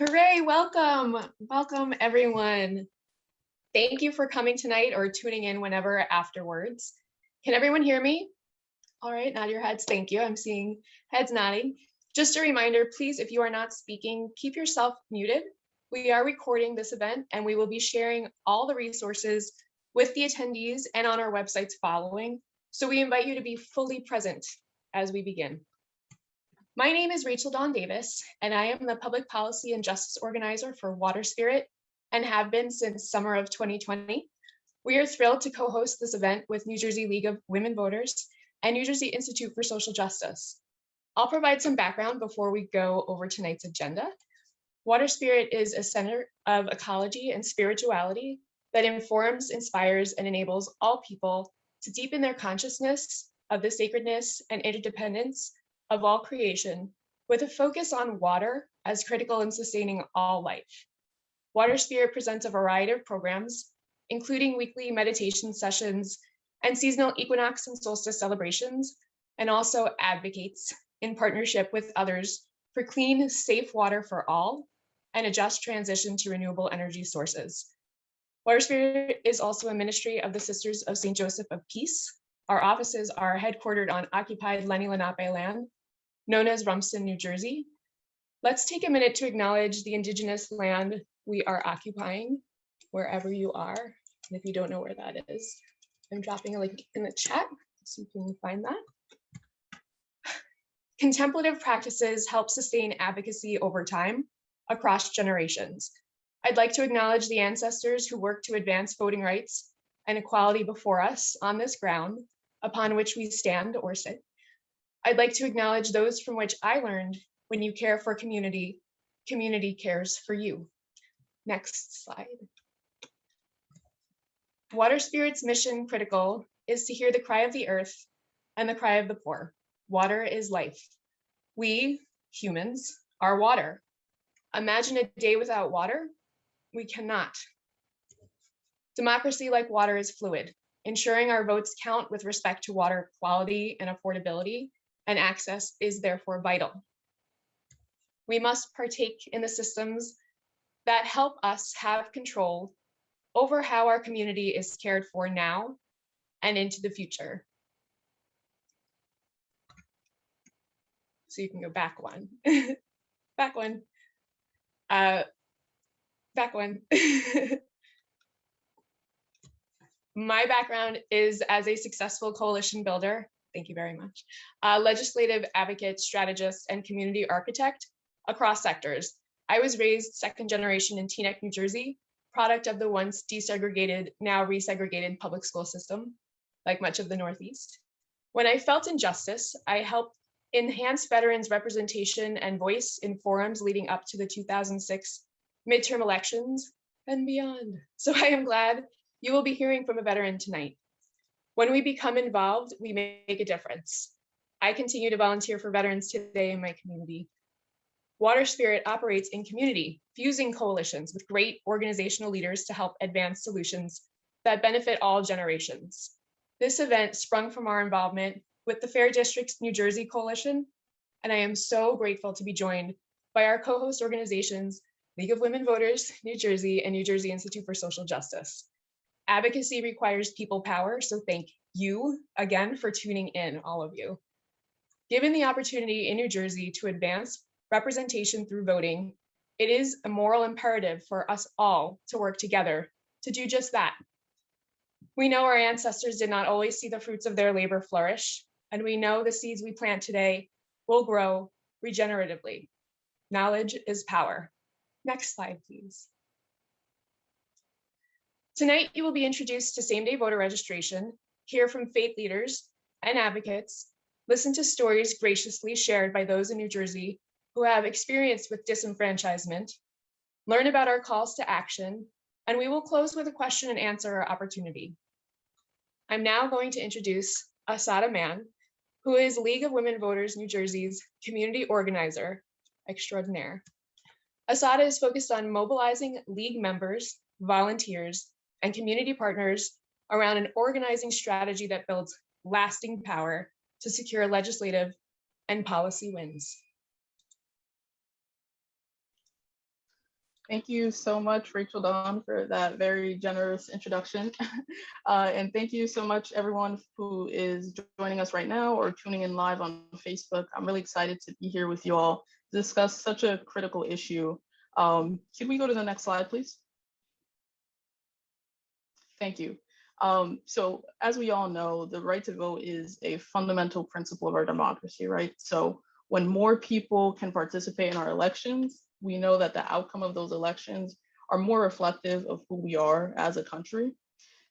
Hooray, welcome. Welcome everyone. Thank you for coming tonight or tuning in whenever afterwards. Can everyone hear me? All right, nod your heads, thank you. I'm seeing heads nodding. Just a reminder, please, if you are not speaking, keep yourself muted. We are recording this event and we will be sharing all the resources with the attendees and on our websites following. So we invite you to be fully present as we begin. My name is Rachel Dawn Davis, and I am the Public Policy and Justice Organizer for Water Spirit and have been since summer of 2020. We are thrilled to co-host this event with New Jersey League of Women Voters and New Jersey Institute for Social Justice. I'll provide some background before we go over tonight's agenda. Water Spirit is a center of ecology and spirituality that informs, inspires, and enables all people to deepen their consciousness of the sacredness and interdependence of all creation, with a focus on water as critical in sustaining all life. Water Spirit presents a variety of programs, including weekly meditation sessions and seasonal equinox and solstice celebrations, and also advocates in partnership with others for clean, safe water for all and a just transition to renewable energy sources. Water Spirit is also a ministry of the Sisters of St. Joseph of Peace. Our offices are headquartered on occupied Lenni Lenape land, known as Rumston, New Jersey. Let's take a minute to acknowledge the indigenous land we are occupying, wherever you are. And if you don't know where that is, I'm dropping a link in the chat so you can find that. Contemplative practices help sustain advocacy over time across generations. I'd like to acknowledge the ancestors who worked to advance voting rights and equality before us on this ground upon which we stand or sit. I'd like to acknowledge those from which I learned when you care for community, community cares for you. Next slide. Water Spirit's mission critical is to hear the cry of the earth and the cry of the poor. Water is life. We, humans, are water. Imagine a day without water. We cannot. Democracy, like water, is fluid. Ensuring our votes count with respect to water quality and affordability and access is therefore vital. We must partake in the systems that help us have control over how our community is cared for now and into the future. So you can go back one, back one, back one. My background is as a successful coalition builder. Thank you very much. Legislative advocate, strategist, and community architect across sectors. I was raised second generation in Teaneck, New Jersey, product of the once desegregated, now resegregated public school system, like much of the Northeast. When I felt injustice, I helped enhance veterans' representation and voice in forums leading up to the 2006 midterm elections and beyond. So I am glad you will be hearing from a veteran tonight. When we become involved, we make a difference. I continue to volunteer for veterans today in my community. Water Spirit operates in community, fusing coalitions with great organizational leaders to help advance solutions that benefit all generations. This event sprung from our involvement with the Fair Districts New Jersey Coalition, and I am so grateful to be joined by our co-host organizations, League of Women Voters, New Jersey, and New Jersey Institute for Social Justice. Advocacy requires people power, so thank you again for tuning in, all of you. Given the opportunity in New Jersey to advance representation through voting, it is a moral imperative for us all to work together to do just that. We know our ancestors did not always see the fruits of their labor flourish, and we know the seeds we plant today will grow regeneratively. Knowledge is power. Next slide, please. Tonight, you will be introduced to same-day voter registration, hear from faith leaders and advocates, listen to stories graciously shared by those in New Jersey who have experience with disenfranchisement, learn about our calls to action, and we will close with a question and answer opportunity. I'm now going to introduce Asada Mann, who is League of Women Voters New Jersey's community organizer extraordinaire. Asada is focused on mobilizing League members, volunteers, and community partners around an organizing strategy that builds lasting power to secure legislative and policy wins. Thank you so much, Rachel Dawn, for that very generous introduction. And thank you so much, everyone who is joining us right now or tuning in live on Facebook. I'm really excited to be here with you all to discuss such a critical issue. Could we go to the next slide, please? Thank you. So as we all know, the right to vote is a fundamental principle of our democracy, right? So when more people can participate in our elections, we know that the outcome of those elections are more reflective of who we are as a country.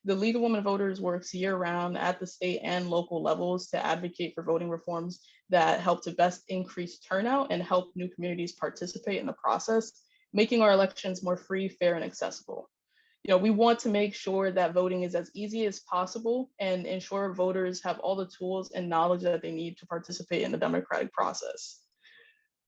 The League of Women Voters works year round at the state and local levels to advocate for voting reforms that help to best increase turnout and help new communities participate in the process, making our elections more free, fair, and accessible. We want to make sure that voting is as easy as possible and ensure voters have all the tools and knowledge that they need to participate in the democratic process.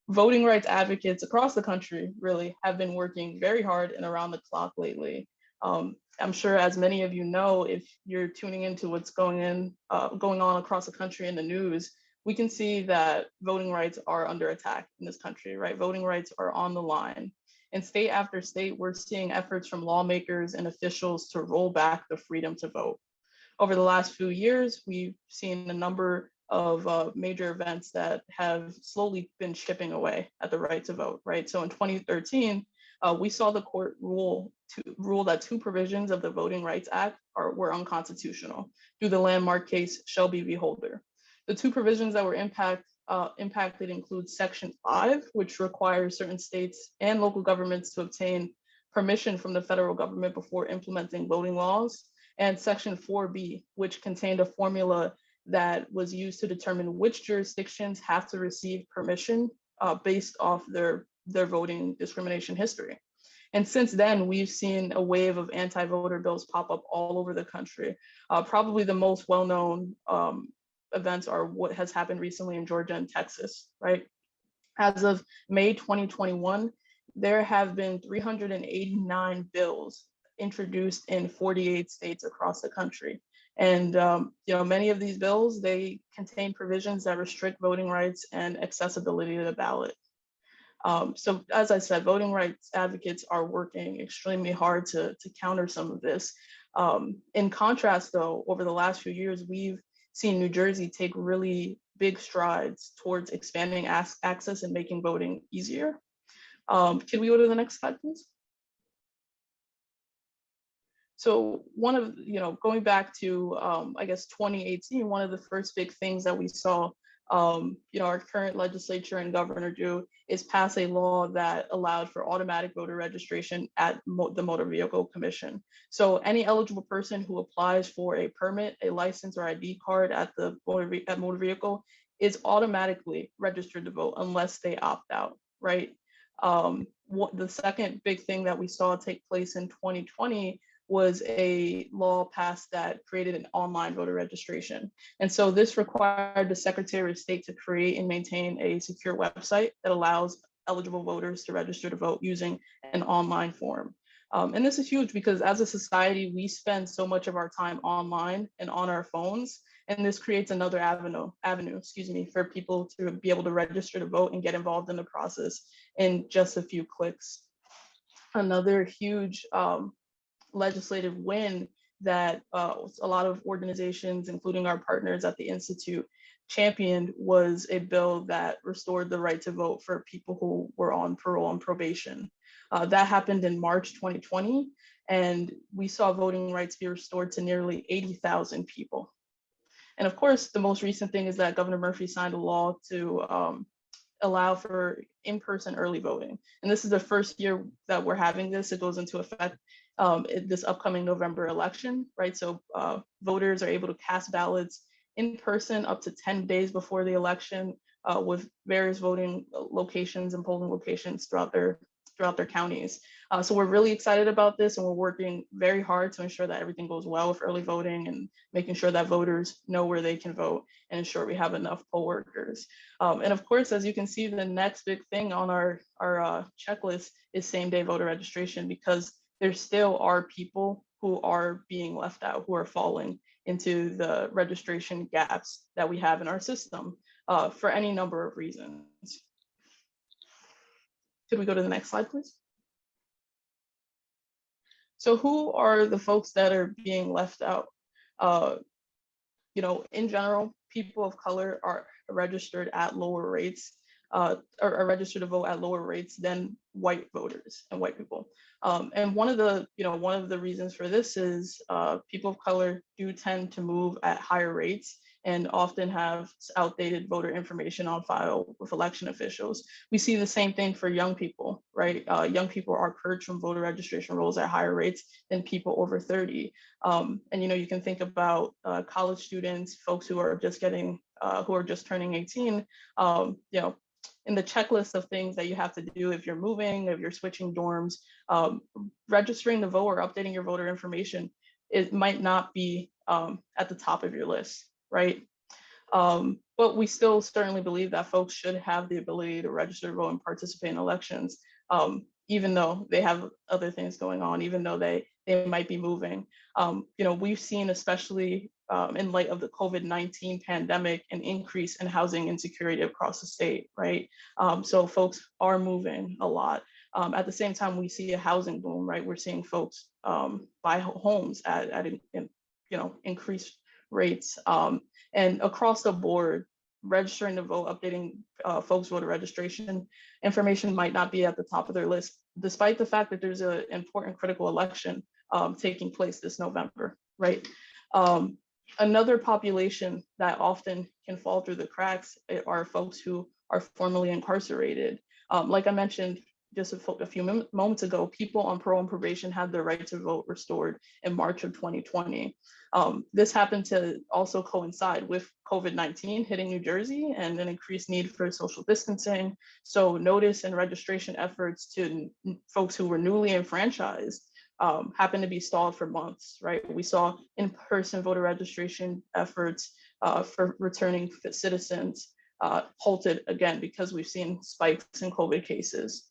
Voting rights advocates across the country really have been working very hard and around the clock lately. I'm sure, as many of you know, if you're tuning into what's going on across the country in the news, we can see that voting rights are under attack in this country, right? Voting rights are on the line. And state after state, we're seeing efforts from lawmakers and officials to roll back the freedom to vote. Over the last few years, we've seen a number of major events that have slowly been chipping away at the right to vote, right? So in 2013, we saw the court rule that two provisions of the Voting Rights Act were unconstitutional through the landmark case Shelby v. Holder. The two provisions that were impacted include Section 5, which requires certain states and local governments to obtain permission from the federal government before implementing voting laws, and Section 4B, which contained a formula that was used to determine which jurisdictions have to receive permission based off their voting discrimination history. And since then, we've seen a wave of anti-voter bills pop up all over the country. Probably the most well-known events are what has happened recently in Georgia and Texas, right? As of May 2021, there have been 389 bills introduced in 48 states across the country. And many of these bills, they contain provisions that restrict voting rights and accessibility to the ballot. So as I said, voting rights advocates are working extremely hard to counter some of this. In contrast, though, over the last few years, we've seen New Jersey take really big strides towards expanding access and making voting easier. Can we go to the next slide, please? So going back to, I guess, 2018, one of the first big things that we saw, our current legislature and governor do is pass a law that allowed for automatic voter registration at the Motor Vehicle Commission. So any eligible person who applies for a permit, a license, or ID card at the motor vehicle is automatically registered to vote unless they opt out, right? The second big thing that we saw take place in 2020 was a law passed that created an online voter registration. And so this required the Secretary of State to create and maintain a secure website that allows eligible voters to register to vote using an online form. And this is huge because as a society, we spend so much of our time online and on our phones, and this creates another avenue, for people to be able to register to vote and get involved in the process in just a few clicks. Another huge legislative win that a lot of organizations, including our partners at the Institute, championed was a bill that restored the right to vote for people who were on parole and probation. That happened in March 2020, and we saw voting rights be restored to nearly 80,000 people. And of course, the most recent thing is that Governor Murphy signed a law to allow for in-person early voting. And this is the first year that we're having this. It goes into effect this upcoming November election, right? So voters are able to cast ballots in person up to 10 days before the election with various voting locations and polling locations throughout their counties. So we're really excited about this, and we're working very hard to ensure that everything goes well with early voting and making sure that voters know where they can vote and ensure we have enough poll workers. And of course, as you can see, the next big thing on our checklist is same-day voter registration, because there still are people who are being left out, who are falling into the registration gaps that we have in our system for any number of reasons. Could we go to the next slide, please? So who are the folks that are being left out? In general, people of color are registered at lower rates, or are registered to vote at lower rates than white voters and white people. And one of the reasons for this is people of color do tend to move at higher rates and often have outdated voter information on file with election officials. We see the same thing for young people, right? Young people are purged from voter registration rolls at higher rates than people over 30. And you can think about college students, folks who are just turning 18. In the checklist of things that you have to do if you're moving, if you're switching dorms, registering to vote or updating your voter information, it might not be at the top of your list, right? But we still certainly believe that folks should have the ability to register to vote and participate in elections, even though they have other things going on, even though they might be moving. We've seen, especially in light of the COVID-19 pandemic, an increase in housing insecurity across the state, right? So folks are moving a lot. At the same time, we see a housing boom, right? We're seeing folks buy homes at increased rates. And across the board, registering to vote, updating folks' voter registration information might not be at the top of their list, despite the fact that there's an important critical election taking place this November, right? Another population that often can fall through the cracks are folks who are formerly incarcerated. Like I mentioned just a few moments ago, people on parole and probation had their right to vote restored in March of 2020. This happened to also coincide with COVID-19 hitting New Jersey and an increased need for social distancing. So notice and registration efforts to folks who were newly enfranchised happened to be stalled for months, right? We saw in-person voter registration efforts for returning citizens halted again because we've seen spikes in COVID cases.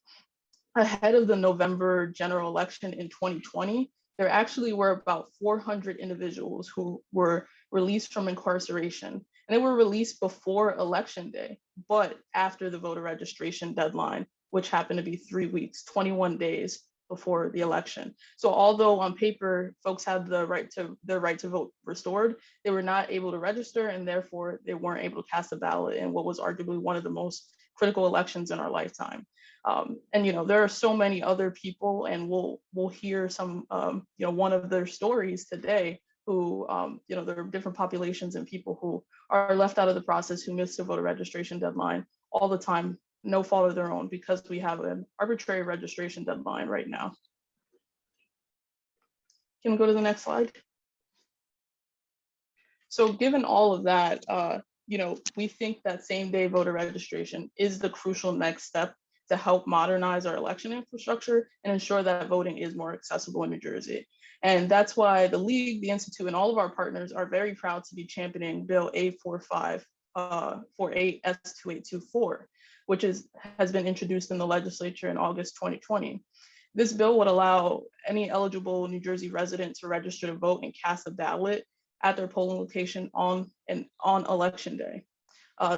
Ahead of the November general election in 2020, there actually were about 400 individuals who were released from incarceration. And they were released before election day, but after the voter registration deadline, which happened to be 3 weeks, 21 days before the election. So although on paper, folks had their right to vote restored, they were not able to register, and therefore they weren't able to cast a ballot in what was arguably one of the most critical elections in our lifetime. And there are so many other people, and we'll hear some one of their stories today who there are different populations and people who are left out of the process, who missed the voter registration deadline all the time, no fault of their own, because we have an arbitrary registration deadline right now. Can we go to the next slide? So given all of that, we think that same-day voter registration is the crucial next step to help modernize our election infrastructure and ensure that voting is more accessible in New Jersey. And that's why the League, the Institute, and all of our partners are very proud to be championing Bill 84548 S2824, which has been introduced in the legislature in August 2020. This bill would allow any eligible New Jersey resident to register to vote and cast a ballot at their polling location on election day.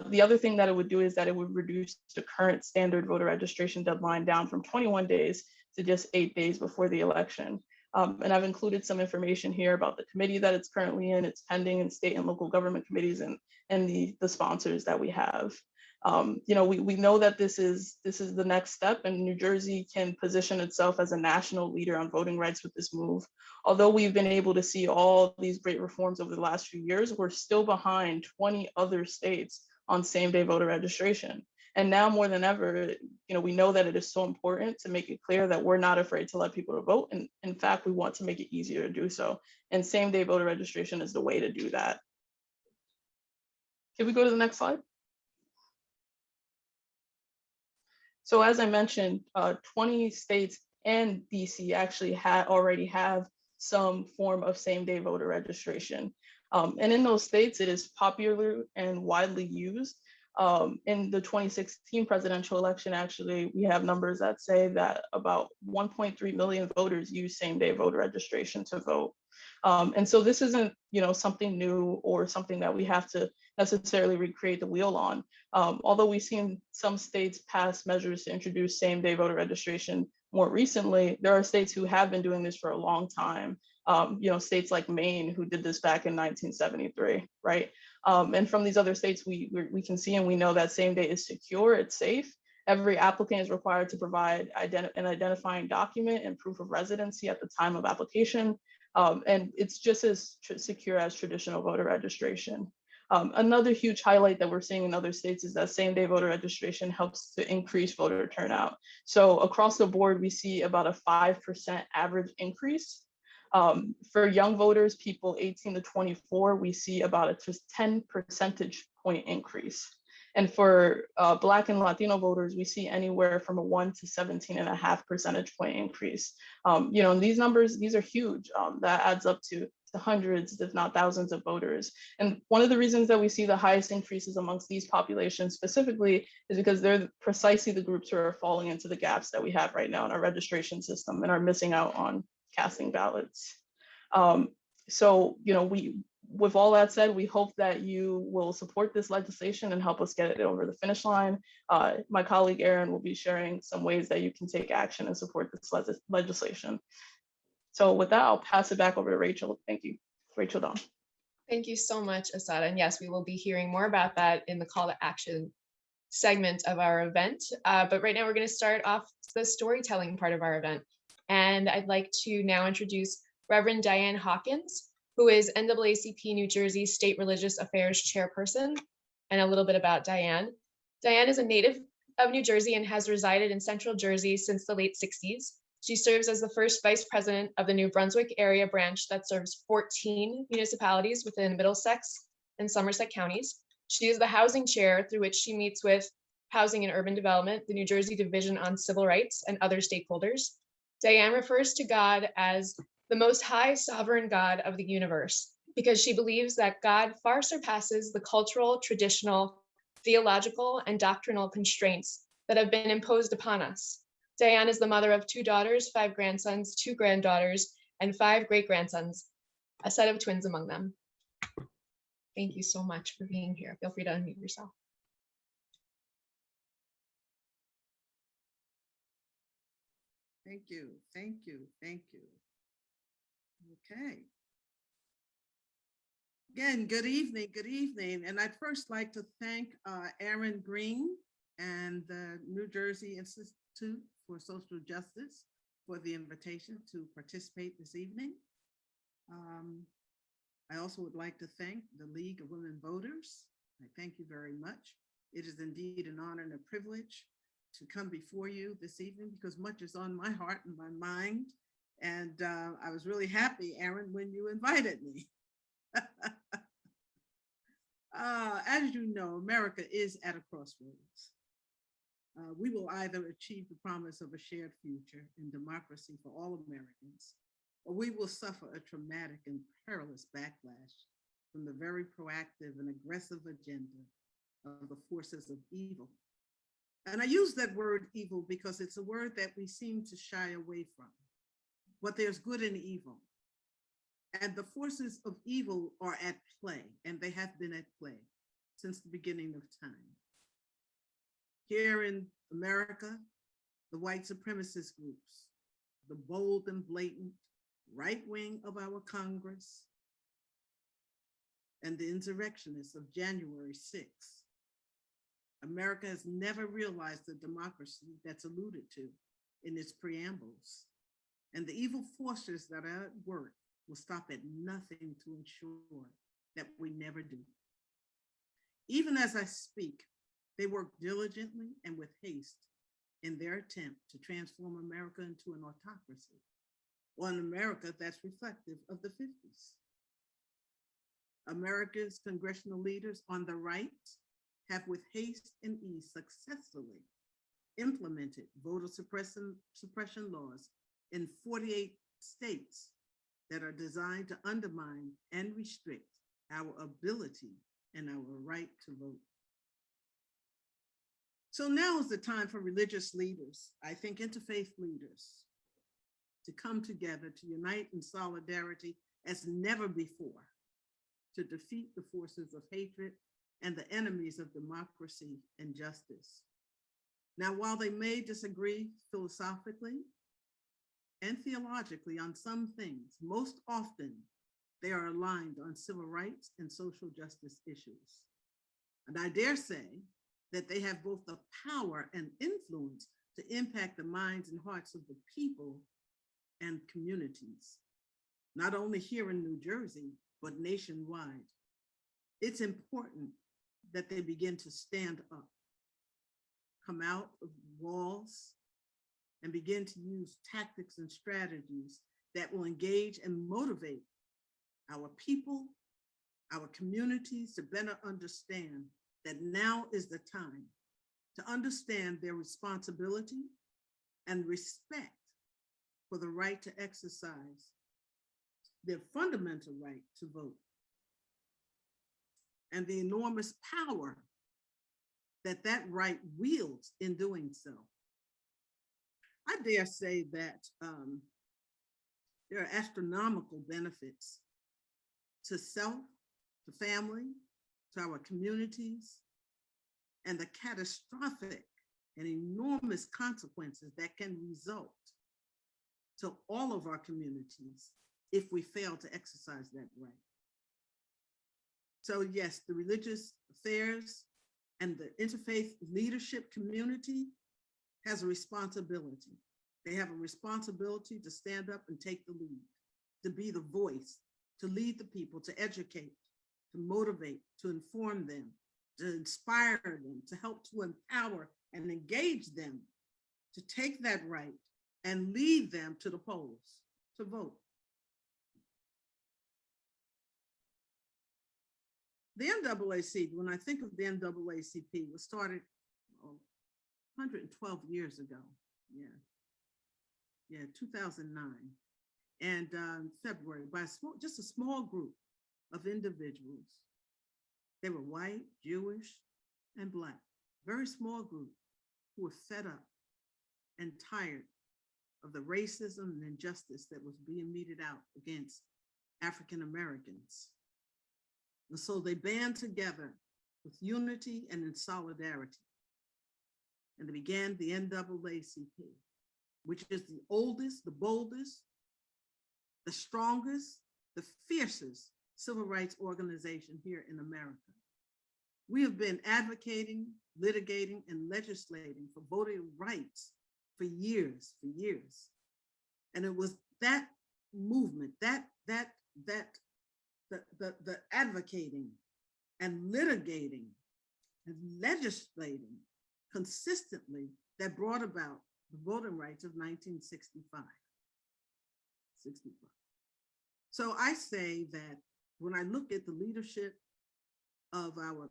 The other thing that it would do is that it would reduce the current standard voter registration deadline down from 21 days to just 8 days before the election. And I've included some information here about the committee that it's currently in. It's pending in state and local government committees and the sponsors that we have. We know that this is the next step, and New Jersey can position itself as a national leader on voting rights with this move. Although we've been able to see all these great reforms over the last few years, we're still behind 20 other states on same-day voter registration. And now more than ever, we know that it is so important to make it clear that we're not afraid to let people to vote. And in fact, we want to make it easier to do so. And same-day voter registration is the way to do that. Can we go to the next slide? So as I mentioned, 20 states and DC actually already have some form of same-day voter registration. And in those states, it is popular and widely used. In the 2016 presidential election, actually, we have numbers that say that about 1.3 million voters use same-day voter registration to vote. And so this isn't, something new or something that we have to necessarily recreate the wheel on. Although we've seen some states pass measures to introduce same-day voter registration more recently, there are states who have been doing this for a long time. States like Maine, who did this back in 1973, right? And from these other states, we can see and we know that same day is secure, it's safe. Every applicant is required to provide an identifying document and proof of residency at the time of application. And it's just as secure as traditional voter registration. Another huge highlight that we're seeing in other states is that same-day voter registration helps to increase voter turnout. So across the board, we see about a 5% average increase. For young voters, people 18 to 24, we see about a 10 percentage point increase. And for Black and Latino voters, we see anywhere from a 1 to 17.5 percentage point increase. And these numbers, these are huge. That adds up to hundreds, if not thousands of voters. And one of the reasons that we see the highest increases amongst these populations specifically is because they're precisely the groups who are falling into the gaps that we have right now in our registration system and are missing out on casting ballots. With all that said, we hope that you will support this legislation and help us get it over the finish line. My colleague Erin will be sharing some ways that you can take action and support this legislation. So with that, I'll pass it back over to Rachel. Thank you. Rachel Dawn. Thank you so much, Asada. And yes, we will be hearing more about that in the call to action segment of our event. But right now we're going to start off the storytelling part of our event. And I'd like to now introduce Reverend Diane Hawkins, who is NAACP New Jersey State Religious Affairs Chairperson, and a little bit about Diane. Diane is a native of New Jersey and has resided in Central Jersey since the late 60s. She serves as the first vice president of the New Brunswick area branch that serves 14 municipalities within Middlesex and Somerset counties. She is the housing chair through which she meets with Housing and Urban Development, the New Jersey Division on Civil Rights, and other stakeholders. Diane refers to God as the most high sovereign God of the universe, because she believes that God far surpasses the cultural, traditional, theological, and doctrinal constraints that have been imposed upon us. Diane is the mother of 2 daughters, 5 grandsons, 2 granddaughters, and 5 great-grandsons, a set of twins among them. Thank you so much for being here. Feel free to unmute yourself. Thank you, thank you, thank you. Okay. Again, good evening. And I'd first like to thank Aaron Green and the New Jersey Institute for Social Justice for the invitation to participate this evening. I also would like to thank the League of Women Voters. I thank you very much. It is indeed an honor and a privilege to come before you this evening because much is on my heart and my mind. And I was really happy, Aaron, when you invited me. As you know, America is at a crossroads. We will either achieve the promise of a shared future and democracy for all Americans, or we will suffer a traumatic and perilous backlash from the very proactive and aggressive agenda of the forces of evil. And I use that word evil because it's a word that we seem to shy away from. But there's good and evil. And the forces of evil are at play, and they have been at play since the beginning of time. Here in America, the white supremacist groups, the bold and blatant right wing of our Congress, and the insurrectionists of January 6th. America has never realized the democracy that's alluded to in its preambles. And the evil forces that are at work will stop at nothing to ensure that we never do. Even as I speak, they work diligently and with haste in their attempt to transform America into an autocracy, or an America that's reflective of the 50s. America's congressional leaders on the right have with haste and ease successfully implemented voter suppression laws in 48 states that are designed to undermine and restrict our ability and our right to vote. So now is the time for religious leaders, I think interfaith leaders, to come together to unite in solidarity as never before to defeat the forces of hatred and the enemies of democracy and justice. Now, while they may disagree philosophically and theologically on some things. Most often, they are aligned on civil rights and social justice issues. And I dare say that they have both the power and influence to impact the minds and hearts of the people and communities, not only here in New Jersey, but nationwide. It's important that they begin to stand up, come out of walls, and begin to use tactics and strategies that will engage and motivate our people, our communities to better understand that now is the time to understand their responsibility and respect for the right to exercise their fundamental right to vote and the enormous power that that right wields in doing so. I dare say that there are astronomical benefits to self, to family, to our communities, and the catastrophic and enormous consequences that can result to all of our communities if we fail to exercise that right. So yes, the religious affairs and the interfaith leadership community has a responsibility. They have a responsibility to stand up and take the lead, to be the voice, to lead the people, to educate, to motivate, to inform them, to inspire them, to help to empower and engage them to take that right and lead them to the polls to vote. The NAACP, when I think of the NAACP, was started 112 years ago. Yeah, 2009. And February, by just a small group of individuals. They were white, Jewish, and Black. Very small group who were fed up and tired of the racism and injustice that was being meted out against African Americans. And so they band together with unity and in solidarity. And they began the NAACP, which is the oldest, the boldest, the strongest, the fiercest civil rights organization here in America. We have been advocating, litigating, and legislating for voting rights for years. And it was that movement, the advocating and litigating and legislating consistently that brought about the voting rights of 1965. So I say that when I look at the leadership of our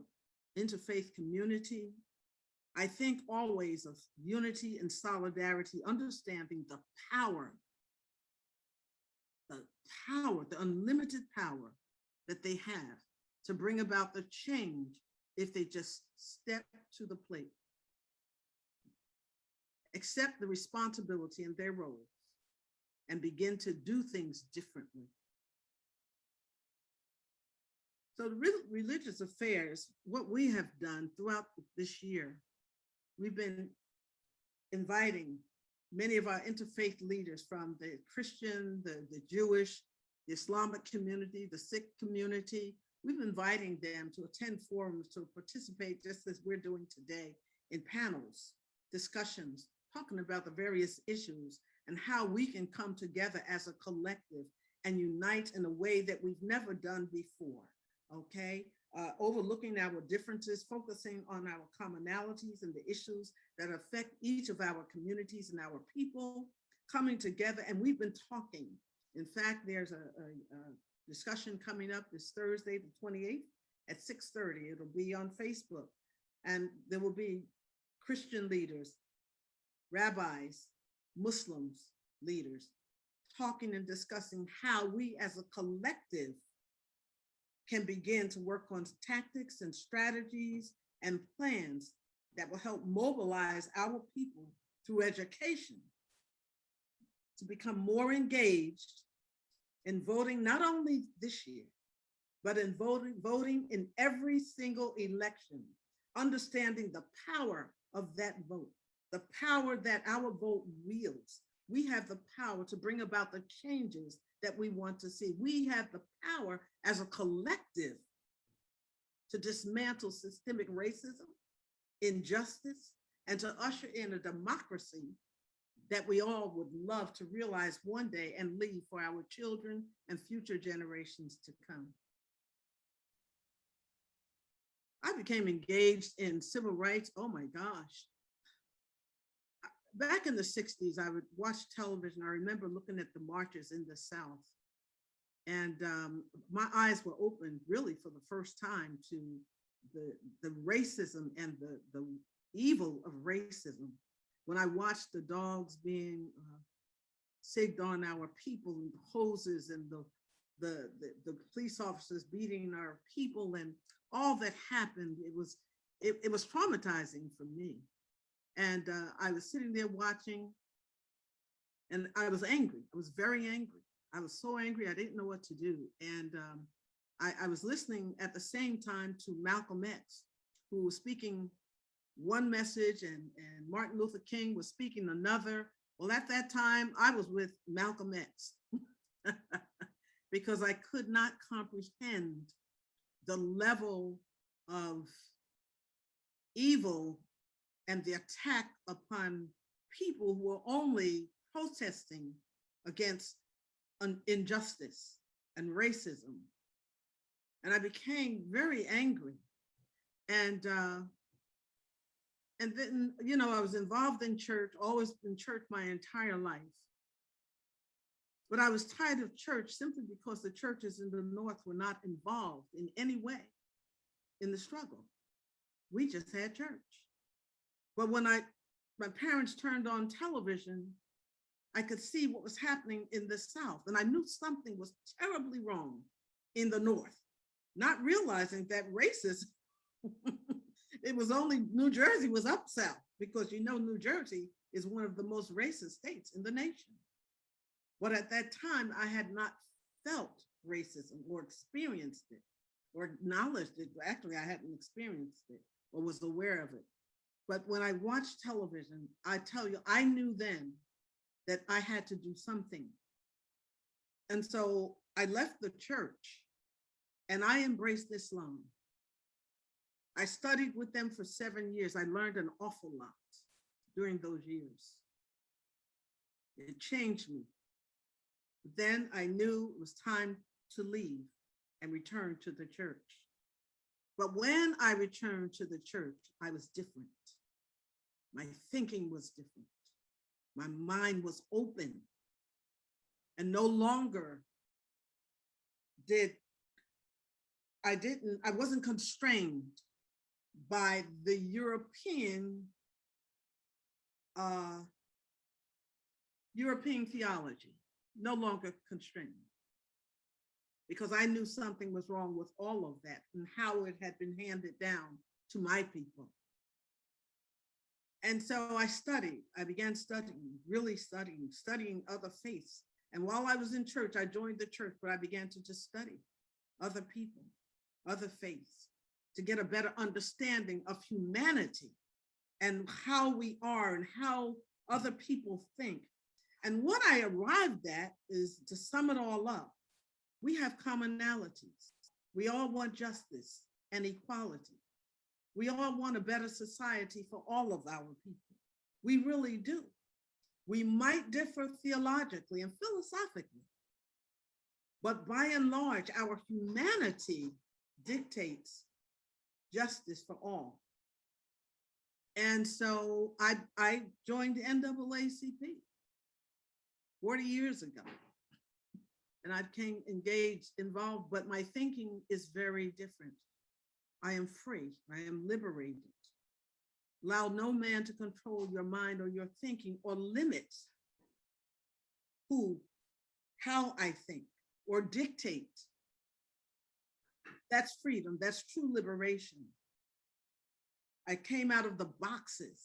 interfaith community, I think always of unity and solidarity, understanding the power, the unlimited power that they have to bring about the change if they just step to the plate, accept the responsibility in their roles, and begin to do things differently. So the religious affairs, what we have done throughout this year, we've been inviting many of our interfaith leaders from the Christian, the Jewish, the Islamic community, the Sikh community. We've been inviting them to attend forums, to participate just as we're doing today in panels, discussions, talking about the various issues and how we can come together as a collective and unite in a way that we've never done before, okay? Overlooking our differences, focusing on our commonalities and the issues that affect each of our communities and our people, coming together, and we've been talking. In fact, there's a discussion coming up this Thursday, the 28th at 6:30. It'll be on Facebook, and there will be Christian leaders, rabbis, Muslims leaders, talking and discussing how we as a collective can begin to work on tactics and strategies and plans that will help mobilize our people through education to become more engaged in voting, not only this year, but in voting in every single election, understanding the power of that vote, the power that our vote wields We have the power to bring about the changes that we want to see. We have the power as a collective to dismantle systemic racism, injustice, and to usher in a democracy that we all would love to realize one day and leave for our children and future generations to come. I became engaged in civil rights. Oh my gosh. Back in the 60s, I would watch television. I remember looking at the marches in the South. And my eyes were opened really for the first time to the racism and the evil of racism. When I watched the dogs being sigged on our people and hoses and the police officers beating our people and all that happened, it was traumatizing for me. And I was sitting there watching, and I was angry. I was very angry. I was so angry, I didn't know what to do. And I was listening at the same time to Malcolm X, who was speaking one message, and Martin Luther King was speaking another. Well, at that time, I was with Malcolm X because I could not comprehend the level of evil and the attack upon people who were only protesting against injustice and racism. And I became very angry. And then, you know, I was involved in church, always in church my entire life. But I was tired of church simply because the churches in the North were not involved in any way in the struggle. We just had church. But when my parents turned on television, I could see what was happening in the South. And I knew something was terribly wrong in the North, not realizing that racism, it was only New Jersey was up South, because you know New Jersey is one of the most racist states in the nation. But at that time, I had not felt racism or experienced it or acknowledged it. Actually, I hadn't experienced it or was aware of it. But when I watched television, I tell you, I knew then that I had to do something. And so I left the church and I embraced Islam. I studied with them for 7 years. I learned an awful lot during those years. It changed me. Then I knew it was time to leave and return to the church. But when I returned to the church, I was different. My thinking was different. My mind was open. And no longer I wasn't constrained by the European theology, no longer constrained, because I knew something was wrong with all of that and how it had been handed down to my people. And so I began studying, really studying other faiths. And while I was in church, I joined the church, but I began to just study other people, other faiths, to get a better understanding of humanity and how we are and how other people think. And what I arrived at is, to sum it all up, we have commonalities. We all want justice and equality. We all want a better society for all of our people. We really do. We might differ theologically and philosophically, but by and large, our humanity dictates justice for all. And so I joined the NAACP 40 years ago. And I became involved, but my thinking is very different. I am free, I am liberated. Allow no man to control your mind or your thinking or limit how I think or dictate. That's freedom, that's true liberation. I came out of the boxes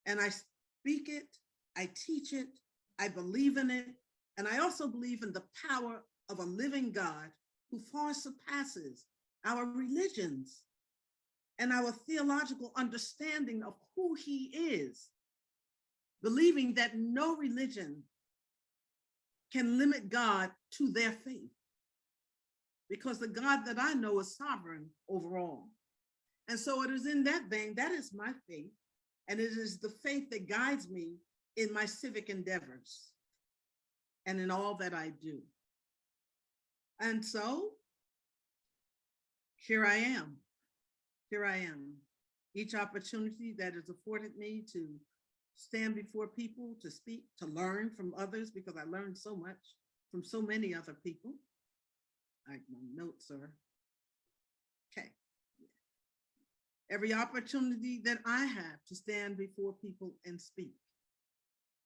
and I speak it, I teach it, I believe in it, and I also believe in the power of a living God who far surpasses our religions and our theological understanding of who he is. believing that no religion can limit God to their faith, because the God that I know is sovereign over all. And so it is in that vein, that is my faith, and it is the faith that guides me in my civic endeavors and in all that I do. And so here I am. Here I am. Each opportunity that is afforded me to stand before people, to speak, to learn from others, because I learned so much from so many other people. Like my notes are, okay. Every opportunity that I have to stand before people and speak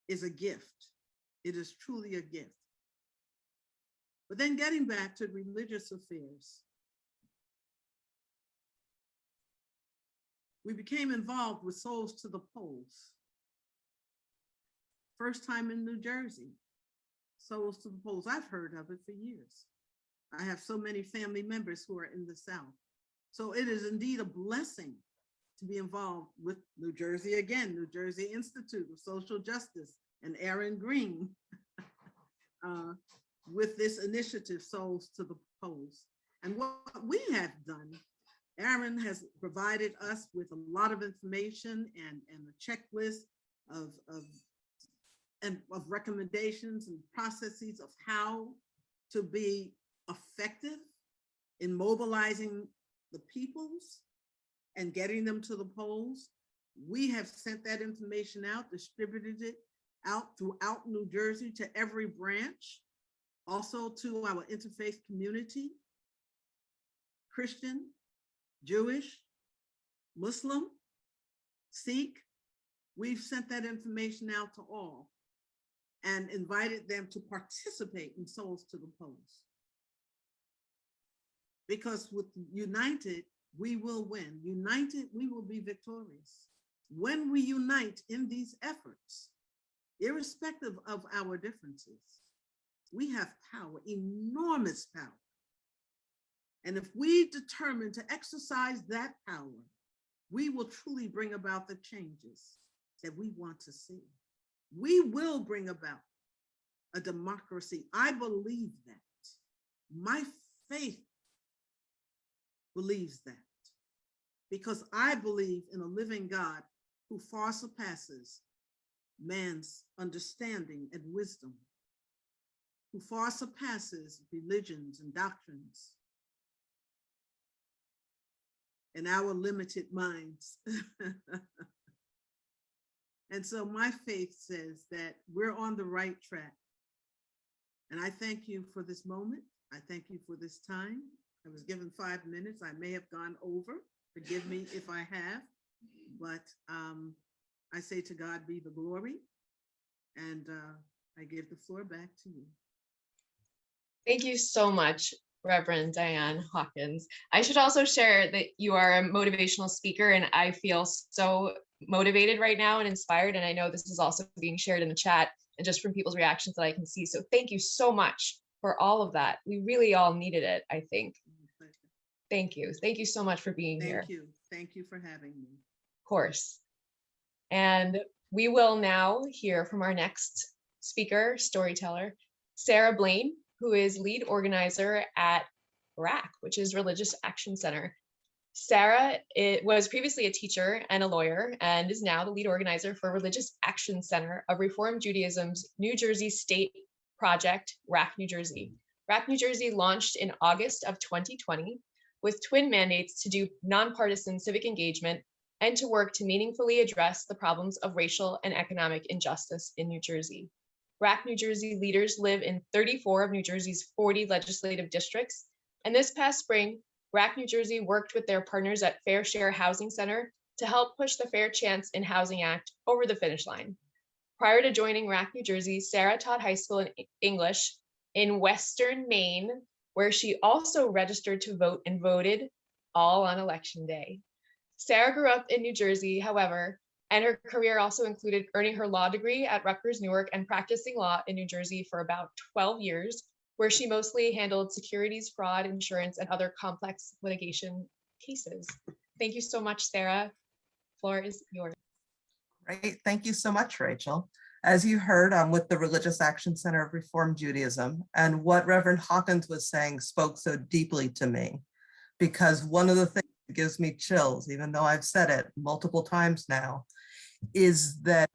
is a gift. It is truly a gift. But then getting back to religious affairs, we became involved with Souls to the Polls. First time in New Jersey, Souls to the Polls. I've heard of it for years. I have so many family members who are in the South. So it is indeed a blessing to be involved with New Jersey again, New Jersey Institute of Social Justice and Aaron Green with this initiative, Souls to the Polls. And what we have done, Aaron has provided us with a lot of information and a checklist of recommendations and processes of how to be effective in mobilizing the peoples and getting them to the polls. We have sent that information out, distributed it out throughout New Jersey to every branch, also to our interfaith community, Christian, Jewish, Muslim, Sikh. We've sent that information out to all and invited them to participate in Souls to the Polls. Because with united, we will win. United, we will be victorious. When we unite in these efforts, irrespective of our differences, we have power, enormous power. And if we determine to exercise that power, we will truly bring about the changes that we want to see. We will bring about a democracy. I believe that. My faith believes that, because I believe in a living God who far surpasses man's understanding and wisdom, who far surpasses religions and doctrines and our limited minds. And so my faith says that we're on the right track. And I thank you for this moment. I thank you for this time. I was given 5 minutes. I may have gone over. Forgive me if I have, but I say to God be the glory. And I give the floor back to you. Thank you so much, Reverend Diane Hawkins. I should also share that you are a motivational speaker, and I feel so motivated right now and inspired. And I know this is also being shared in the chat and just from people's reactions that I can see. So thank you so much for all of that. We really all needed it, I think. Thank you. Thank you so much for being here. Thank you. Thank you for having me. Of course. And we will now hear from our next speaker, storyteller, Sarah Blaine, who is lead organizer at RAC, which is Religious Action Center. Sarah was previously a teacher and a lawyer and is now the lead organizer for Religious Action Center of Reform Judaism's New Jersey State Project, RAC New Jersey. RAC New Jersey launched in August of 2020 with twin mandates to do nonpartisan civic engagement and to work to meaningfully address the problems of racial and economic injustice in New Jersey. RAC New Jersey leaders live in 34 of New Jersey's 40 legislative districts, and this past spring, RAC New Jersey worked with their partners at Fair Share Housing Center to help push the Fair Chance in Housing Act over the finish line. Prior to joining RAC New Jersey, Sarah taught high school in English in Western Maine, where she also registered to vote and voted all on Election Day. Sarah grew up in New Jersey, however, and her career also included earning her law degree at Rutgers Newark and practicing law in New Jersey for about 12 years, where she mostly handled securities, fraud, insurance, and other complex litigation cases. Thank you so much, Sarah. Floor is yours. Great. Thank you so much, Rachel. As you heard, I'm with the Religious Action Center of Reform Judaism, and what Reverend Hawkins was saying spoke so deeply to me, because one of the things that gives me chills, even though I've said it multiple times now, is that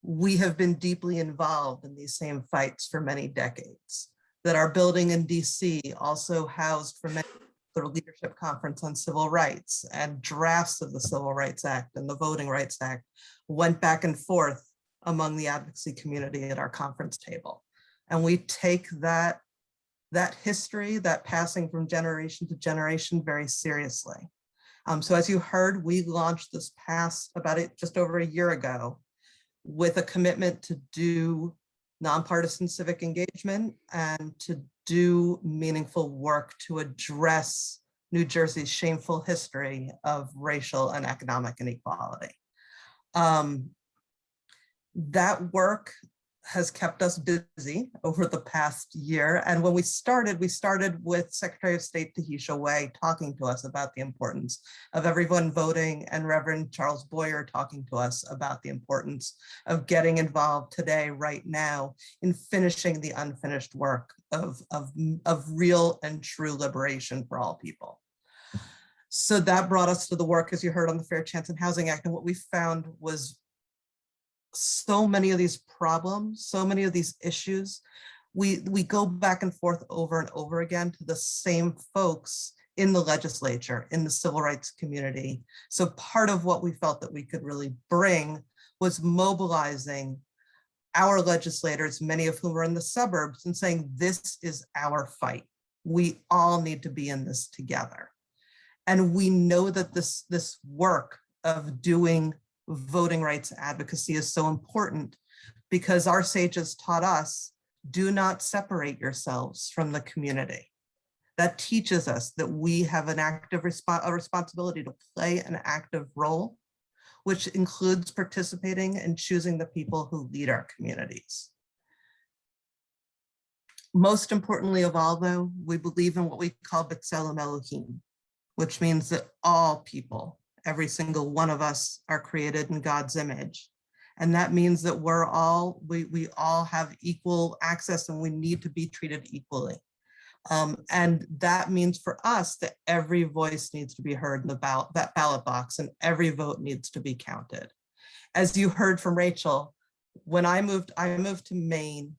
we have been deeply involved in these same fights for many decades, that our building in DC also housed for many the Leadership Conference on Civil Rights, and drafts of the Civil Rights Act and the Voting Rights Act went back and forth among the advocacy community at our conference table. And we take that history, that passing from generation to generation, very seriously. So as you heard, we launched this past just over a year ago with a commitment to do nonpartisan civic engagement and to do meaningful work to address New Jersey's shameful history of racial and economic inequality. That work has kept us busy over the past year. And when we started with Secretary of State Tahisha Way talking to us about the importance of everyone voting, and Reverend Charles Boyer talking to us about the importance of getting involved today, right now, in finishing the unfinished work of real and true liberation for all people. So that brought us to the work, as you heard, on the Fair Chance and Housing Act. And what we found was so many of these problems, so many of these issues, we go back and forth over and over again to the same folks in the legislature, in the civil rights community. So part of what we felt that we could really bring was mobilizing our legislators, many of whom are in the suburbs, and saying, this is our fight. We all need to be in this together. And we know that this work of doing voting rights advocacy is so important, because our sages taught us, do not separate yourselves from the community. That teaches us that we have an active responsibility to play an active role, which includes participating and choosing the people who lead our communities. Most importantly of all, though, we believe in what we call B'Tselem Elohim, which means that all people, every single one of us, are created in God's image. And that means that we all have equal access, and we need to be treated equally. And that means for us that every voice needs to be heard in that ballot box, and every vote needs to be counted. As you heard from Rachel, when I moved to Maine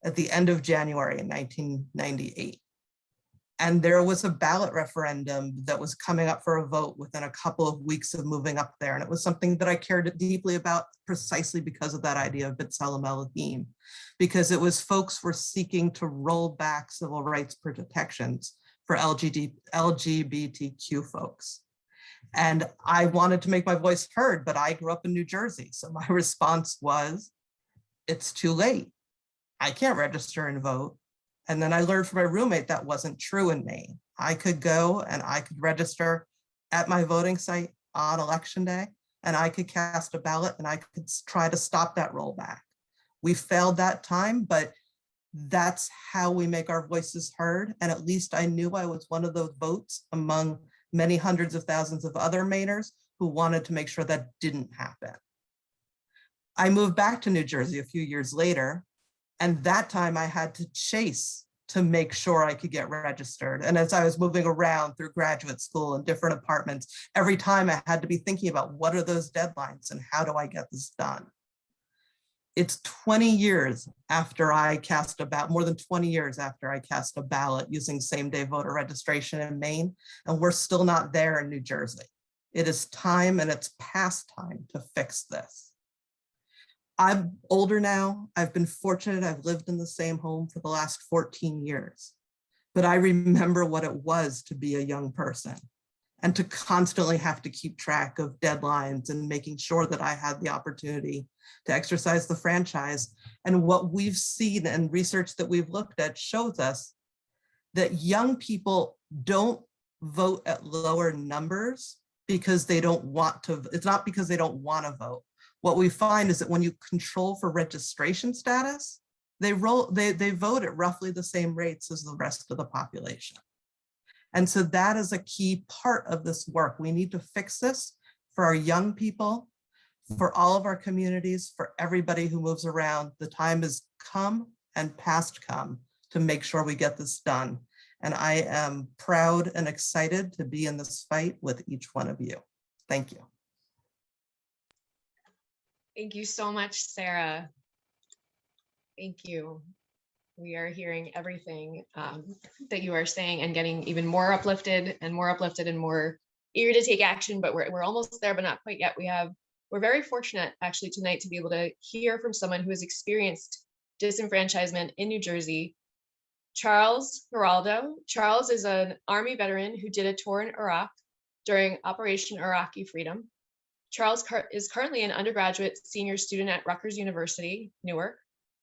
at the end of January in 1998. And there was a ballot referendum that was coming up for a vote within a couple of weeks of moving up there. And it was something that I cared deeply about, precisely because of that idea of B'Tselem Elohim, because it was folks were seeking to roll back civil rights protections for LGBTQ folks. And I wanted to make my voice heard, but I grew up in New Jersey. So my response was, it's too late. I can't register and vote. And then I learned from my roommate that wasn't true in Maine. I could go and I could register at my voting site on election day, and I could cast a ballot, and I could try to stop that rollback. We failed that time, but that's how we make our voices heard. And at least I knew I was one of those votes among many hundreds of thousands of other Mainers who wanted to make sure that didn't happen. I moved back to New Jersey a few years later, and that time I had to chase to make sure I could get registered. And as I was moving around through graduate school and different apartments, every time I had to be thinking about, what are those deadlines and how do I get this done? It's 20 years after I cast a ballot, more than 20 years after I cast a ballot using same-day voter registration in Maine, and we're still not there in New Jersey. It is time, and it's past time, to fix this. I'm older now. I've been fortunate. I've lived in the same home for the last 14 years, but I remember what it was to be a young person and to constantly have to keep track of deadlines and making sure that I had the opportunity to exercise the franchise. And what we've seen and research that we've looked at shows us that young people don't vote at lower numbers because they don't want to. It's not because they don't want to vote. What we find is that when you control for registration status, they vote at roughly the same rates as the rest of the population. And so that is a key part of this work. We need to fix this for our young people, For all of our communities, for everybody who moves around, the time has come and past come to make sure we get this done. And I am proud and excited to be in this fight with each one of you. Thank you. Thank you so much, Sarah. Thank you. We are hearing everything that you are saying and getting even more uplifted and more eager to take action, but we're almost there, but not quite yet. We're very fortunate actually tonight to be able to hear from someone who has experienced disenfranchisement in New Jersey. Charles Geraldo. Charles is an Army veteran who did a tour in Iraq during Operation Iraqi Freedom. Charles is currently an undergraduate senior student at Rutgers University, Newark,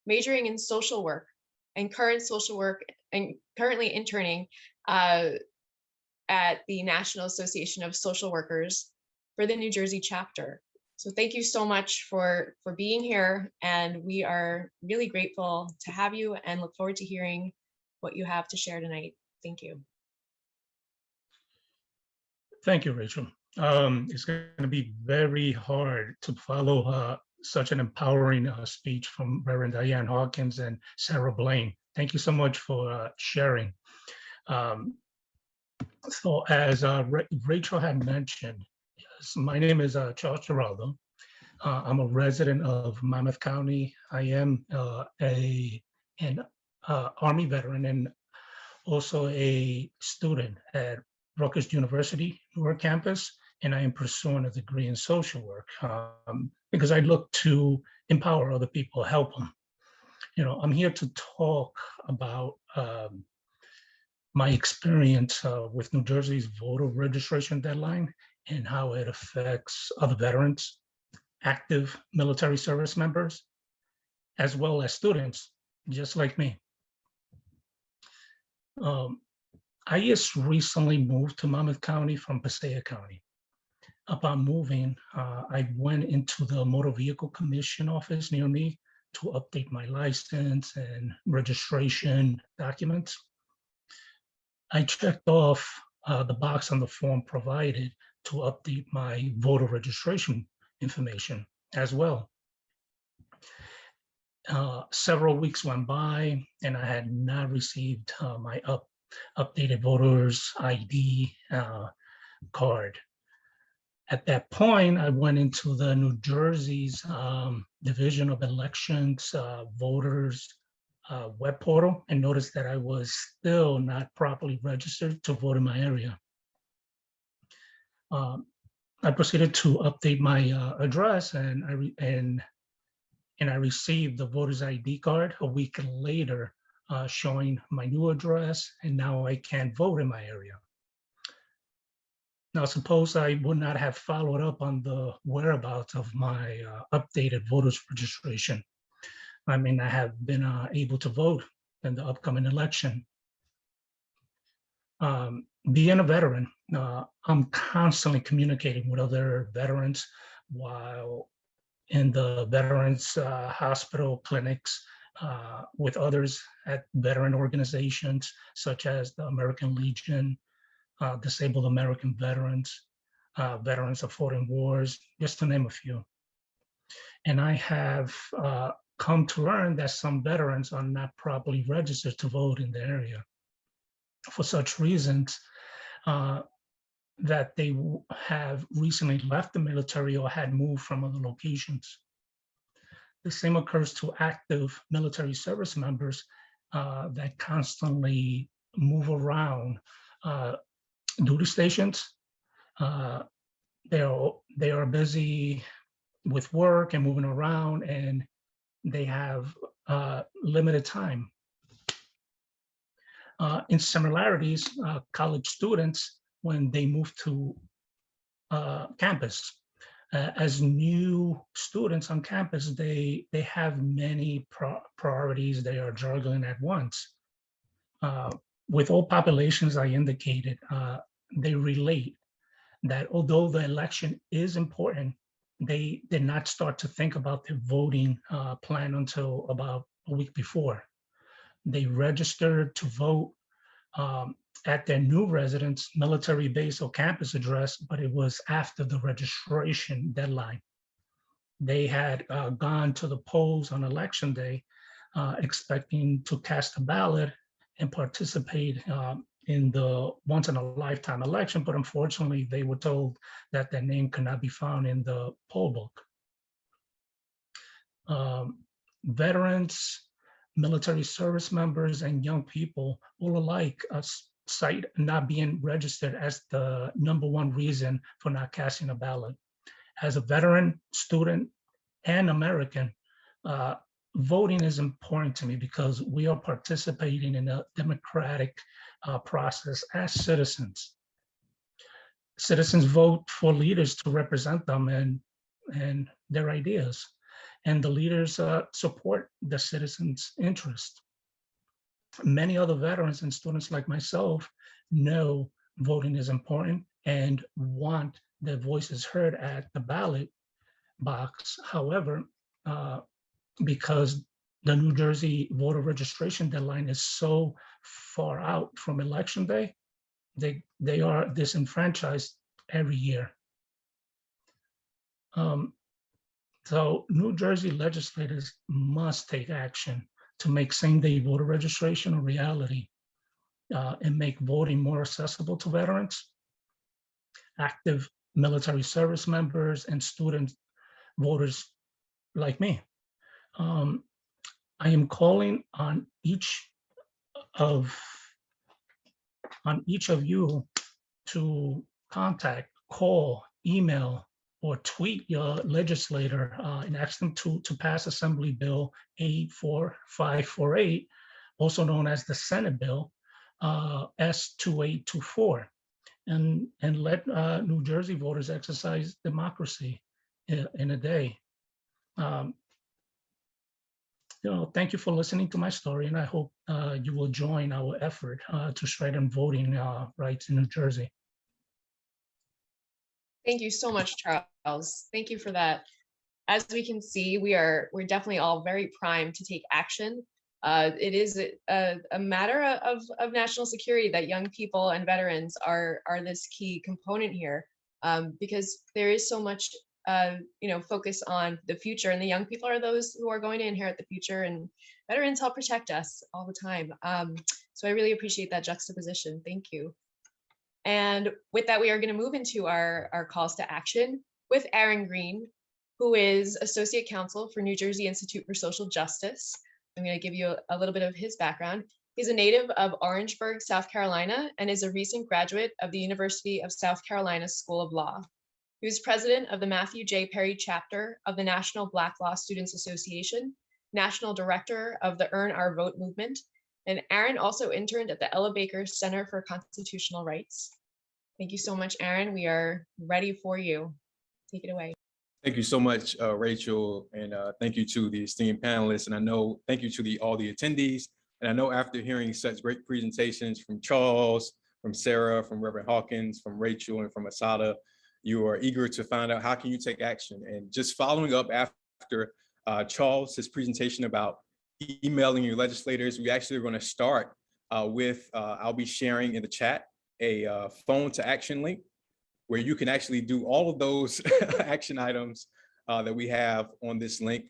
majoring in social work and currently interning at the National Association of Social Workers for the New Jersey chapter. So thank you so much for being here, and we are really grateful to have you and look forward to hearing what you have to share tonight. Thank you. Thank you, Rachel. It's going to be very hard to follow such an empowering speech from Reverend Diane Hawkins and Sarah Blaine. Thank you so much for sharing. So as Rachel had mentioned, yes, my name is Charles Geraldo. I'm a resident of Monmouth County. I am an Army veteran and also a student at Rutgers University, Newark campus, and I am pursuing a degree in social work because I look to empower other people, help them. You know, I'm here to talk about my experience with New Jersey's voter registration deadline and how it affects other veterans, active military service members, as well as students, just like me. I just recently moved to Monmouth County from Passaic County. Upon moving, I went into the Motor Vehicle Commission office near me to update my license and registration documents. I checked off the box on the form provided to update my voter registration information as well. Several weeks went by and I had not received my updated voter's ID card. At that point, I went into the New Jersey's Division of Elections voters web portal and noticed that I was still not properly registered to vote in my area. I proceeded to update my address and I received the voter's ID card a week later showing my new address, and now I can vote in my area. Now, suppose I would not have followed up on the whereabouts of my updated voter's registration. I mean, I have been able to vote in the upcoming election. Being a veteran, I'm constantly communicating with other veterans while in the veterans hospital clinics, with others at veteran organizations such as the American Legion, Disabled American Veterans, Veterans of Foreign Wars, just to name a few. And I have come to learn that some veterans are not properly registered to vote in the area for such reasons that they have recently left the military or had moved from other locations. The same occurs to active military service members that constantly move around duty stations. They are busy with work and moving around, and they have limited time. In similarities, college students, when they move to campus, as new students on campus, they have many priorities they are juggling at once. With all populations I indicated, they relate that although the election is important, they did not start to think about their voting plan until about a week before. They registered to vote at their new residence, military base or campus address, but it was after the registration deadline. they had gone to the polls on election day, expecting to cast a ballot and participate in the once in a lifetime election, but unfortunately they were told that their name could not be found in the poll book. Veterans, military service members, and young people all alike cite not being registered as the #1 reason for not casting a ballot. As a veteran, student, and American, voting is important to me because we are participating in a democratic process as citizens. Citizens vote for leaders to represent them and their ideas, and the leaders support the citizens' interest. Many other veterans and students like myself know voting is important and want their voices heard at the ballot box. However, because the New Jersey voter registration deadline is so far out from election day, they are disenfranchised every year. So New Jersey legislators must take action to make same-day voter registration a reality and make voting more accessible to veterans, active military service members, and student voters like me. I am calling on each of you to contact, call, email, or tweet your legislator and ask them to pass Assembly Bill 84548, also known as the Senate Bill S2824, and let New Jersey voters exercise democracy in a day. Thank you for listening to my story, and I hope you will join our effort to strengthen voting rights in New Jersey. Thank you so much, Charles. Thank you for that. As we can see, we're definitely all very primed to take action. It is a matter of national security that young people and veterans are this key component here, because there is so much focus on the future, and the young people are those who are going to inherit the future, and veterans help protect us all the time. So I really appreciate that juxtaposition. Thank you. And with that, we are going to move into our calls to action with Aaron Green, who is Associate Counsel for New Jersey Institute for Social Justice. I'm going to give you a little bit of his background. He's a native of Orangeburg, South Carolina, and is a recent graduate of the University of South Carolina School of Law. He was president of the Matthew J. Perry chapter of the National Black Law Students Association, national director of the Earn Our Vote movement, and Aaron also interned at the Ella Baker Center for Constitutional Rights. Thank you so much, Aaron. We are ready for you. Take it away. Thank you so much, Rachel, and thank you to the esteemed panelists. And I know, thank you to all the attendees. And I know after hearing such great presentations from Charles, from Sarah, from Reverend Hawkins, from Rachel, and from Asada, you are eager to find out how can you take action. And just following up after Charles, his presentation about emailing your legislators, we actually are going to start with, I'll be sharing in the chat a phone to action link where you can actually do all of those action items that we have on this link.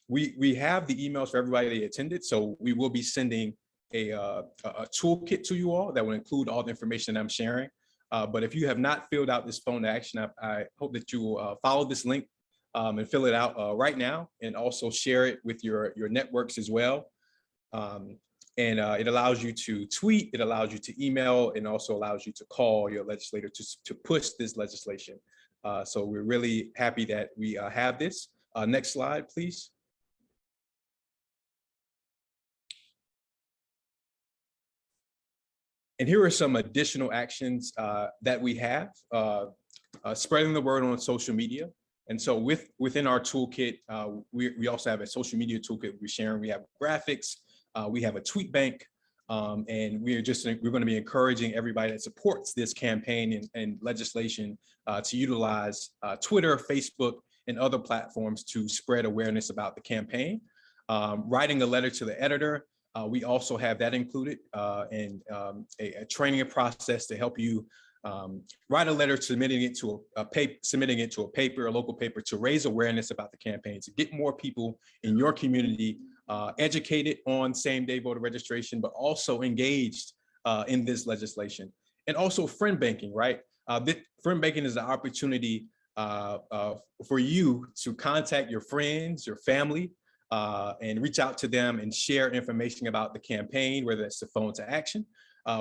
We have the emails for everybody that attended, so we will be sending a toolkit to you all that will include all the information that I'm sharing. But if you have not filled out this phone to action, I hope that you will follow this link and fill it out right now, and also share it with your networks as well. And it allows you to tweet, it allows you to email, and also allows you to call your legislator to push this legislation. So we're really happy that we have this. Next slide, please. And here are some additional actions that we have. Spreading the word on social media. And so within our toolkit, we also have a social media toolkit we're sharing. We have graphics, we have a tweet bank, and we're going to be encouraging everybody that supports this campaign and legislation to utilize Twitter, Facebook, and other platforms to spread awareness about the campaign. Writing a letter to the editor, we also have that included, and a training process to help you write a letter submitting it to a paper, a local paper, to raise awareness about the campaign, to get more people in your community educated on same-day voter registration, but also engaged in this legislation. And also friend banking, right? Friend banking is an opportunity for you to contact your friends, your family, and reach out to them and share information about the campaign, whether that's the phone to action,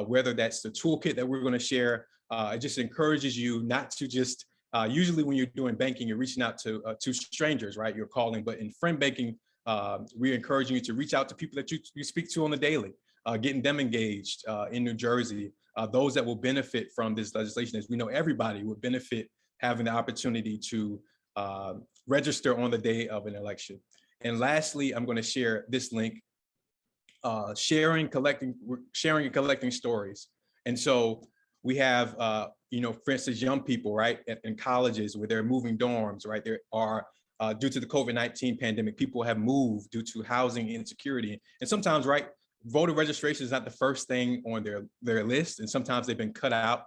whether that's the toolkit that we're going to share. It just encourages you not to just, usually when you're doing banking, you're reaching out to strangers, right? You're calling, but in friend banking, we're encouraging you to reach out to people that you speak to on the daily, getting them engaged in New Jersey, those that will benefit from this legislation. As we know, everybody would benefit having the opportunity to register on the day of an election. And lastly, I'm going to share this link, sharing and collecting stories. And so we have, for instance, young people, right, in colleges where they're moving dorms, right? There are, due to the COVID-19 pandemic, people have moved due to housing insecurity. And sometimes, right, voter registration is not the first thing on their list. And sometimes they've been cut out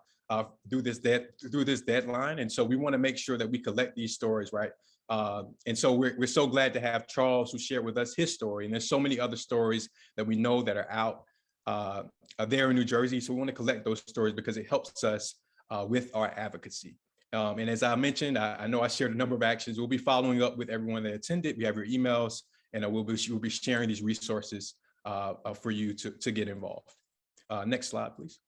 through this deadline. And so we want to make sure that we collect these stories, right? And so we're so glad to have Charles, who shared with us his story. And there's so many other stories that we know that are out there in New Jersey. So we want to collect those stories because it helps us with our advocacy. And as I mentioned, I know I shared a number of actions. We'll be following up with everyone that attended. We have your emails, and we'll be sharing these resources for you to get involved. Next slide, please.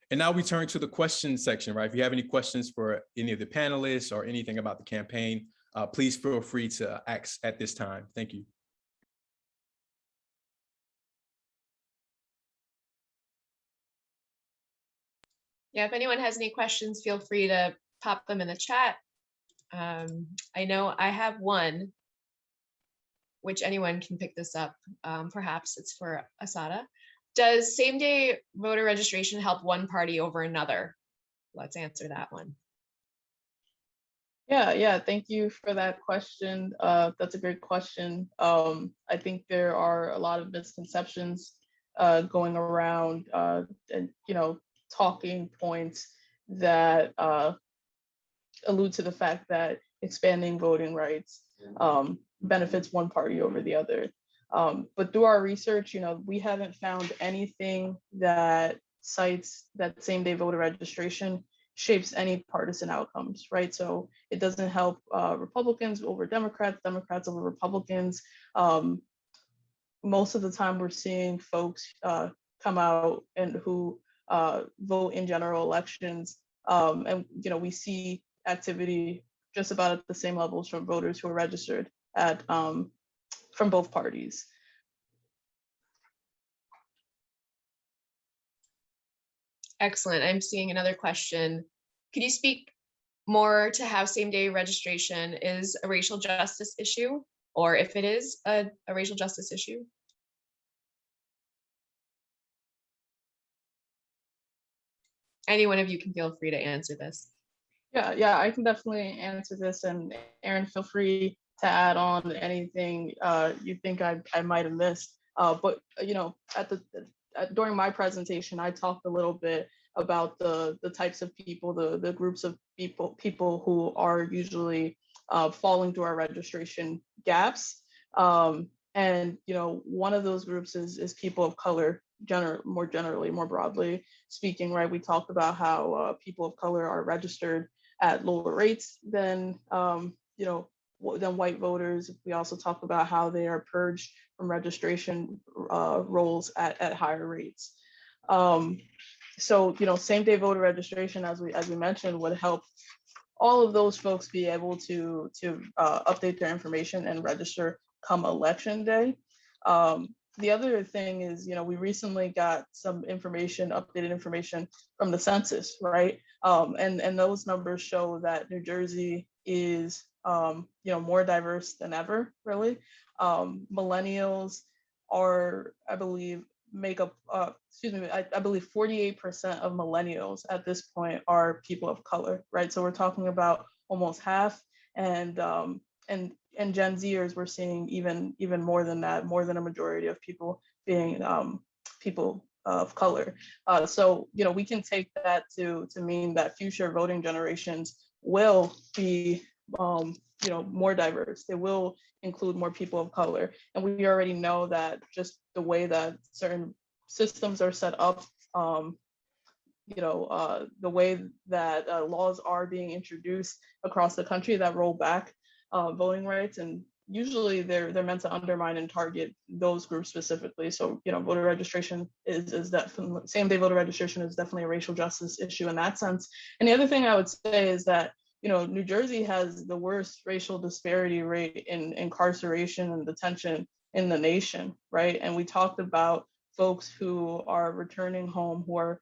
And now we turn to the questions section, right? If you have any questions for any of the panelists or anything about the campaign, please feel free to ask at this time. Thank you. Yeah, if anyone has any questions, feel free to pop them in the chat. I know I have one, which anyone can pick this up. Perhaps it's for Asada. Does same-day voter registration help one party over another? Let's answer that one. Yeah, thank you for that question. That's a great question. I think there are a lot of misconceptions going around and, talking points that allude to the fact that expanding voting rights benefits one party over the other. But through our research, we haven't found anything that cites that same-day voter registration shapes any partisan outcomes, right? So it doesn't help Republicans over Democrats, Democrats over Republicans. Most of the time we're seeing folks come out and who vote in general elections. And, we see activity just about at the same levels from voters who are registered at from both parties. Excellent. I'm seeing another question. Could you speak more to how same-day registration is a racial justice issue, or if it is a racial justice issue? Any one of you can feel free to answer this. Yeah, I can definitely answer this, and Aaron, feel free to add on anything you think I might have missed. But during my presentation, I talked a little bit about the types of people, the groups of people who are usually falling through our registration gaps. And one of those groups is people of color, more broadly speaking, right? We talked about how people of color are registered at lower rates than white voters. We also talked about how they are purged from registration rolls at higher rates. So same-day voter registration, as we mentioned, would help all of those folks be able to update their information and register come election day. The other thing is, we recently got some updated information from the census, right? And those numbers show that New Jersey is, more diverse than ever, really. Millennials are, I believe, make up, I believe 48% of millennials at this point are people of color, right? So we're talking about almost half, and Gen Zers, we're seeing even more than that, more than a majority of people being people of color. So, we can take that to mean that future voting generations will be, more diverse. They will include more people of color. And we already know that just the way that certain systems are set up, the way that laws are being introduced across the country that roll back voting rights, and usually they're meant to undermine and target those groups specifically. So, voter registration is definitely, same-day voter registration is definitely a racial justice issue in that sense. And the other thing I would say is that, New Jersey has the worst racial disparity rate in incarceration and detention in the nation, right? And we talked about folks who are returning home, who are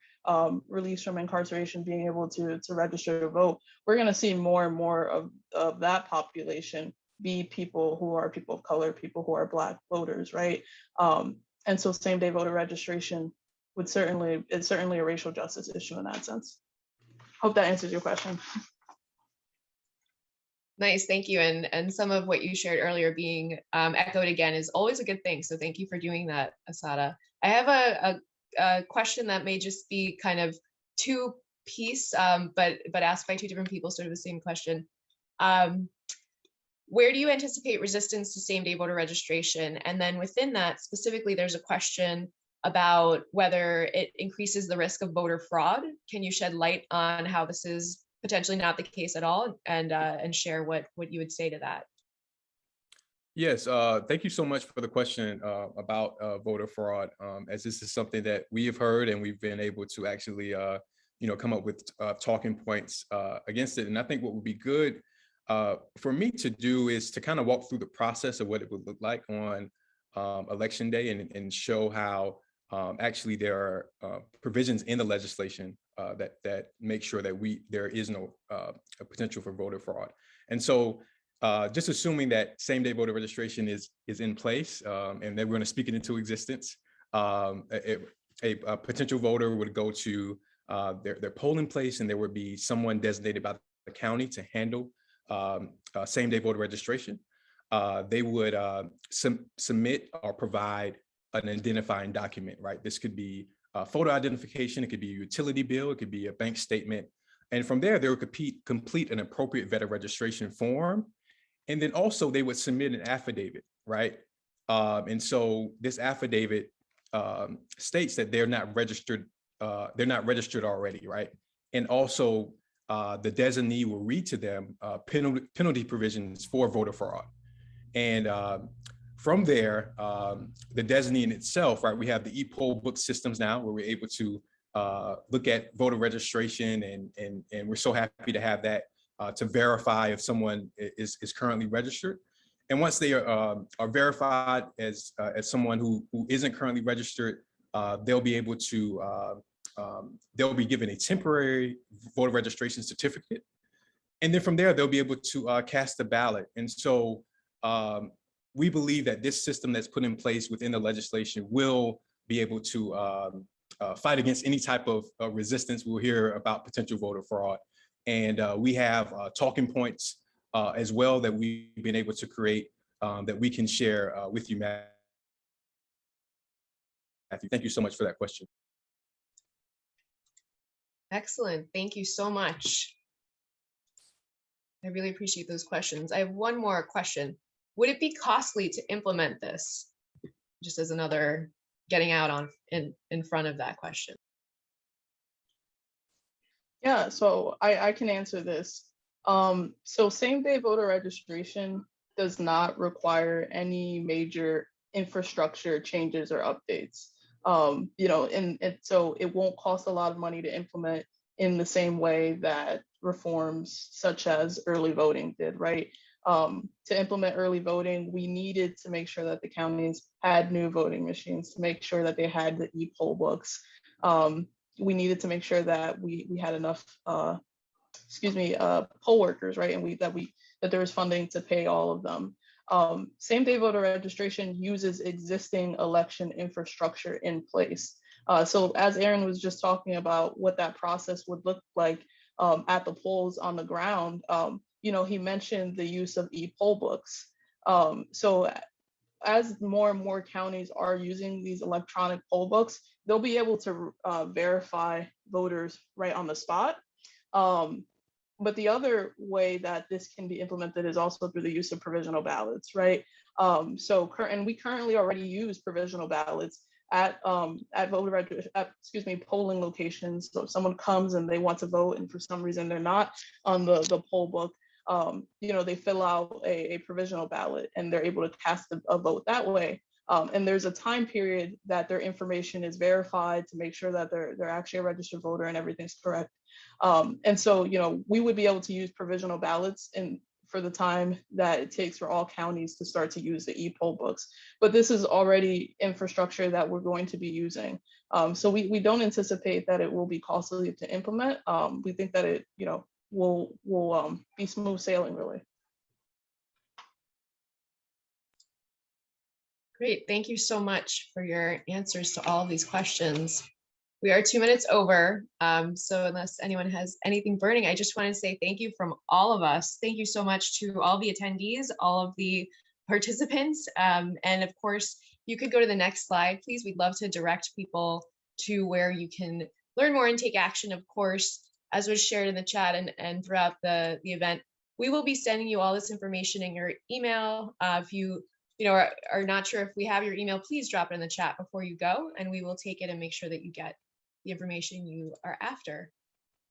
released from incarceration, being able to register to vote. We're going to see more and more of that population be people who are people of color, people who are Black voters, right? And so same-day voter registration is certainly a racial justice issue in that sense. Hope that answers your question. Nice, thank you. And some of what you shared earlier being echoed again is always a good thing. So thank you for doing that, Asada. I have a question that may just be kind of two-piece, but asked by two different people, sort of the same question. Where do you anticipate resistance to same-day voter registration? And then within that, specifically, there's a question about whether it increases the risk of voter fraud. Can you shed light on how this is potentially not the case at all, and share what you would say to that? Yes, thank you so much for the question about voter fraud, as this is something that we have heard and we've been able to actually, come up with talking points against it. And I think what would be good for me to do is to kind of walk through the process of what it would look like on election day, and show how actually there are provisions in the legislation that make sure that there is no potential for voter fraud. And so just assuming that same-day voter registration is in place, and then we're going to speak it into existence, a potential voter would go to their polling place, and there would be someone designated by the county to handle same-day voter registration. They would submit or provide an identifying document, right? This could be a photo identification, it could be a utility bill, it could be a bank statement. And from there, they would complete an appropriate voter registration form. And then also they would submit an affidavit, right? And so this affidavit states that they're not registered already, right? And also the designee will read to them penalty provisions for voter fraud. And from there, the designee in itself, right? We have the e-poll book systems now where we're able to look at voter registration, and we're so happy to have that to verify if someone is currently registered. And once they are verified as someone who isn't currently registered, they'll be able to, they'll be given a temporary voter registration certificate. And then from there, they'll be able to cast a ballot. And so we believe that this system that's put in place within the legislation will be able to fight against any type of resistance. We'll hear about potential voter fraud. And we have talking points as well that we've been able to create that we can share with you, Matthew. Thank you so much for that question. Excellent, thank you so much. I really appreciate those questions. I have one more question. Would it be costly to implement this? Just as another getting out on in front of that question. Yeah, so I can answer this. So same-day voter registration does not require any major infrastructure changes or updates. And so it won't cost a lot of money to implement in the same way that reforms such as early voting did, right? To implement early voting, we needed to make sure that the counties had new voting machines, to make sure that they had the e-poll books. We needed to make sure that we had enough, poll workers, right? And that there was funding to pay all of them. Same-day voter registration uses existing election infrastructure in place. So as Aaron was just talking about what that process would look like at the polls on the ground, he mentioned the use of e-poll books. So as more and more counties are using these electronic poll books, they'll be able to verify voters right on the spot. But the other way that this can be implemented is also through the use of provisional ballots, right? And we currently already use provisional ballots at polling locations. So if someone comes and they want to vote and for some reason they're not on the poll book, they fill out a provisional ballot and they're able to cast a vote that way. And there's a time period that their information is verified to make sure that they're actually a registered voter and everything's correct. And so, we would be able to use provisional ballots for the time that it takes for all counties to start to use the e-poll books. But this is already infrastructure that we're going to be using. So we don't anticipate that it will be costly to implement. We think that it, will be smooth sailing, really. Great. Thank you so much for your answers to all of these questions. We are 2 minutes over. So unless anyone has anything burning, I just want to say thank you from all of us. Thank you so much to all the attendees, all of the participants. And of course, you could go to the next slide, please. We'd love to direct people to where you can learn more and take action. Of course, as was shared in the chat and throughout the event, we will be sending you all this information in your email. If you are not sure if we have your email, please drop it in the chat before you go, and we will take it and make sure that you get the information you are after.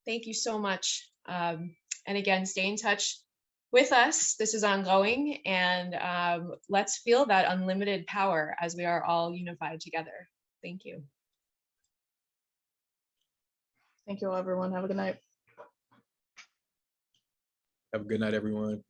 Thank you so much. And again, stay in touch with us. This is ongoing, and let's feel that unlimited power as we are all unified together. Thank you. Thank you all, everyone. Have a good night. Have a good night, everyone.